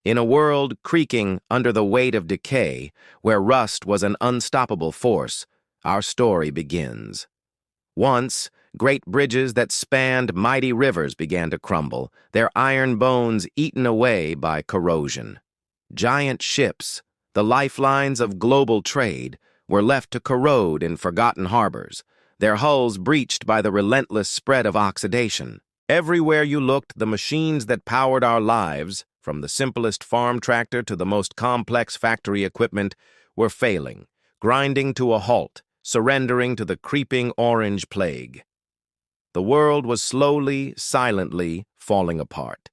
In a world creaking under the weight of decay, where rust was an unstoppable force, our story begins. Once, great bridges that spanned mighty rivers began to crumble, their iron bones eaten away by corrosion. Giant ships, the lifelines of global trade, were left to corrode in forgotten harbors, their hulls breached by the relentless spread of oxidation. Everywhere you looked, the machines that powered our lives, from the simplest farm tractor to the most complex factory equipment, were failing, grinding to a halt, surrendering to the creeping orange plague. The world was slowly, silently falling apart.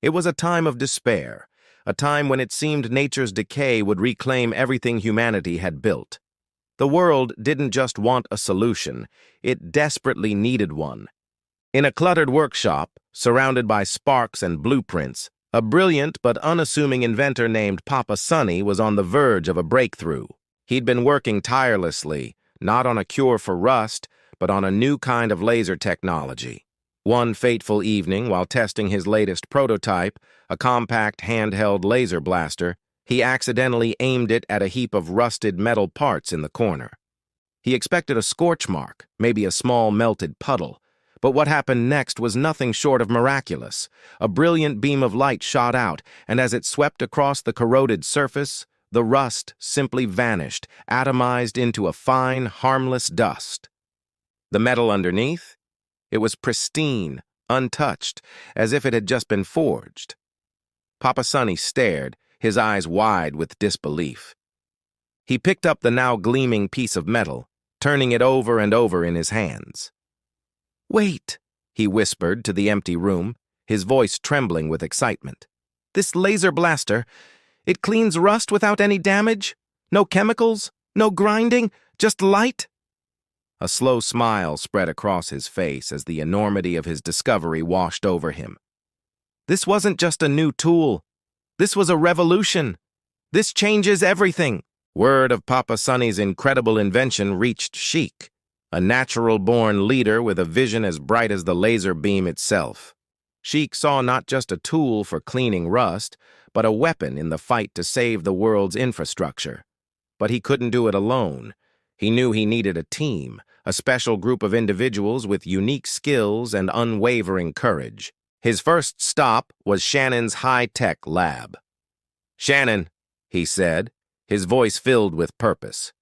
It was a time of despair, a time when it seemed nature's decay would reclaim everything humanity had built. The world didn't just want a solution, it desperately needed one. In a cluttered workshop, surrounded by sparks and blueprints, a brilliant but unassuming inventor named Papa Sonny was on the verge of a breakthrough. He'd been working tirelessly, not on a cure for rust, but on a new kind of laser technology. One fateful evening, while testing his latest prototype, a compact handheld laser blaster, he accidentally aimed it at a heap of rusted metal parts in the corner. He expected a scorch mark, maybe a small melted puddle, but what happened next was nothing short of miraculous. A brilliant beam of light shot out, and as it swept across the corroded surface, the rust simply vanished, atomized into a fine, harmless dust. The metal underneath? It was pristine, untouched, as if it had just been forged. Papa Sonny stared, his eyes wide with disbelief. He picked up the now gleaming piece of metal, turning it over and over in his hands. "Wait," he whispered to the empty room, his voice trembling with excitement. "This laser blaster, it cleans rust without any damage? No chemicals? No grinding? Just light?" A slow smile spread across his face as the enormity of his discovery washed over him. This wasn't just a new tool. This was a revolution. This changes everything. Word of Papa Sonny's incredible invention reached Sheik, a natural-born leader with a vision as bright as the laser beam itself. Sheik saw not just a tool for cleaning rust, but a weapon in the fight to save the world's infrastructure. But he couldn't do it alone. He knew he needed a team, a special group of individuals with unique skills and unwavering courage. His first stop was Shannon's high-tech lab. "Shannon," he said, his voice filled with purpose.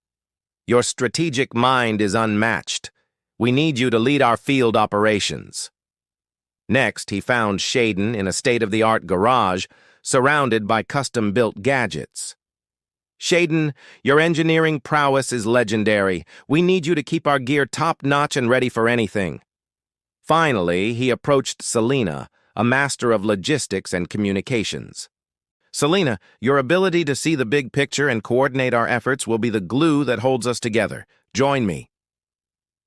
"Your strategic mind is unmatched. We need you to lead our field operations." Next, he found Shaden in a state-of-the-art garage, surrounded by custom-built gadgets. "Shaden, your engineering prowess is legendary. We need you to keep our gear top-notch and ready for anything." Finally, he approached Selena, a master of logistics and communications. "Selena, your ability to see the big picture and coordinate our efforts will be the glue that holds us together. Join me."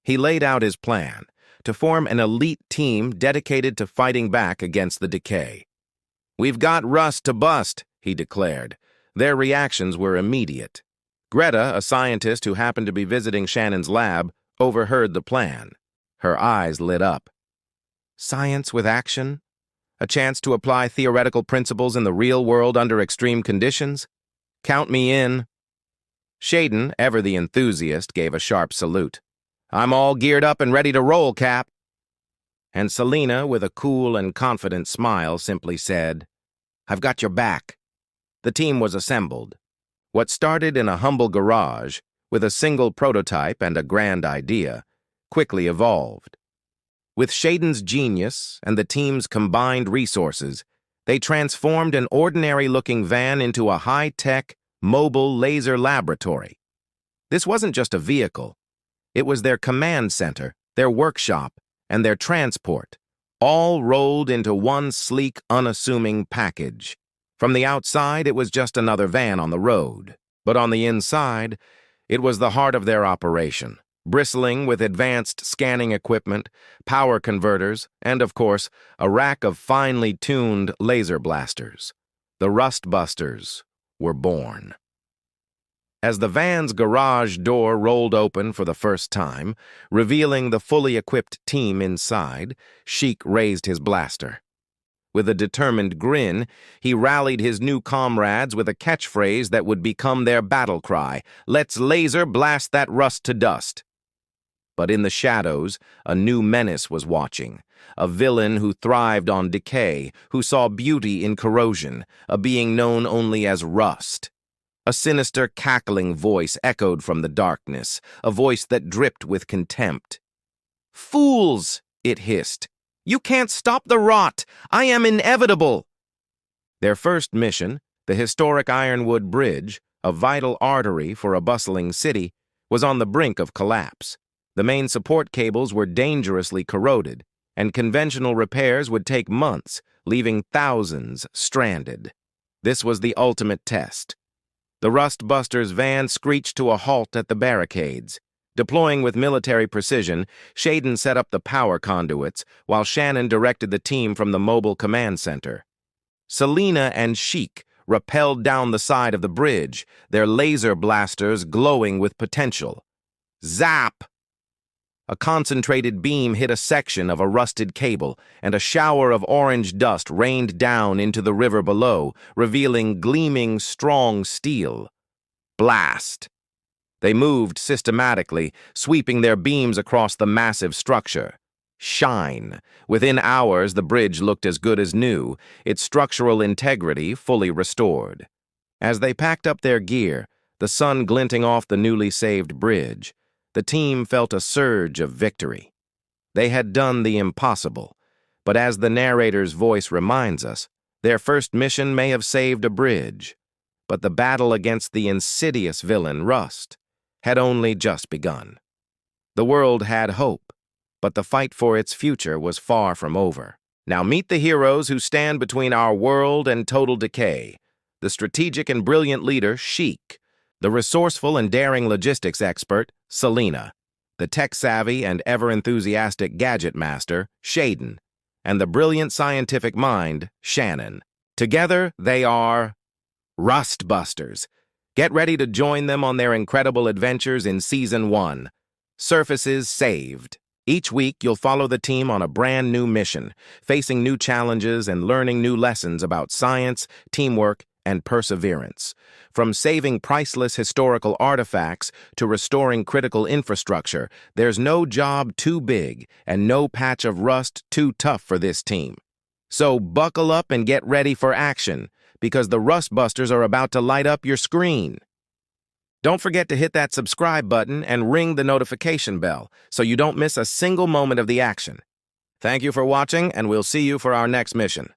He laid out his plan, to form an elite team dedicated to fighting back against the decay. "We've got rust to bust," he declared. Their reactions were immediate. Greta, a scientist who happened to be visiting Shannon's lab, overheard the plan. Her eyes lit up. Science with action? A chance to apply theoretical principles in the real world under extreme conditions? Count me in. Shaden, ever the enthusiast, gave a sharp salute. "I'm all geared up and ready to roll, Cap." And Selena, with a cool and confident smile, simply said, "I've got your back." The team was assembled. What started in a humble garage, with a single prototype and a grand idea, quickly evolved. With Shaden's genius and the team's combined resources, they transformed an ordinary-looking van into a high-tech, mobile laser laboratory. This wasn't just a vehicle. It was their command center, their workshop, and their transport, all rolled into one sleek, unassuming package. From the outside, it was just another van on the road. But on the inside, it was the heart of their operation, bristling with advanced scanning equipment, power converters, and, of course, a rack of finely tuned laser blasters. The Rust Busters were born. As the van's garage door rolled open for the first time, revealing the fully equipped team inside, Sheik raised his blaster. With a determined grin, he rallied his new comrades with a catchphrase that would become their battle cry: "Let's laser blast that rust to dust." But in the shadows, a new menace was watching. A villain who thrived on decay, who saw beauty in corrosion, a being known only as Rust. A sinister, cackling voice echoed from the darkness, a voice that dripped with contempt. "Fools!" it hissed. "You can't stop the rot! I am inevitable!" Their first mission, the historic Ironwood Bridge, a vital artery for a bustling city, was on the brink of collapse. The main support cables were dangerously corroded, and conventional repairs would take months, leaving thousands stranded. This was the ultimate test. The Rust Busters' van screeched to a halt at the barricades. Deploying with military precision, Shaden set up the power conduits, while Shannon directed the team from the mobile command center. Selena and Sheik rappelled down the side of the bridge, their laser blasters glowing with potential. Zap! A concentrated beam hit a section of a rusted cable, and a shower of orange dust rained down into the river below, revealing gleaming, strong steel. Blast! They moved systematically, sweeping their beams across the massive structure. Shine! Within hours, the bridge looked as good as new, its structural integrity fully restored. As they packed up their gear, the sun glinting off the newly saved bridge, the team felt a surge of victory. They had done the impossible, but as the narrator's voice reminds us, their first mission may have saved a bridge, but the battle against the insidious villain, Rust, had only just begun. The world had hope, but the fight for its future was far from over. Now meet the heroes who stand between our world and total decay. The strategic and brilliant leader, Sheik, the resourceful and daring logistics expert, Selena, the tech-savvy and ever-enthusiastic gadget master, Shaden, and the brilliant scientific mind, Shannon. Together, they are Rust Busters. Get ready to join them on their incredible adventures in Season 1. Surfaces saved. Each week, you'll follow the team on a brand new mission, facing new challenges and learning new lessons about science, teamwork, and perseverance. From saving priceless historical artifacts to restoring critical infrastructure, there's no job too big and no patch of rust too tough for this team. So buckle up and get ready for action, because the Rust Busters are about to light up your screen. Don't forget to hit that subscribe button and ring the notification bell so you don't miss a single moment of the action. Thank you for watching, and we'll see you for our next mission.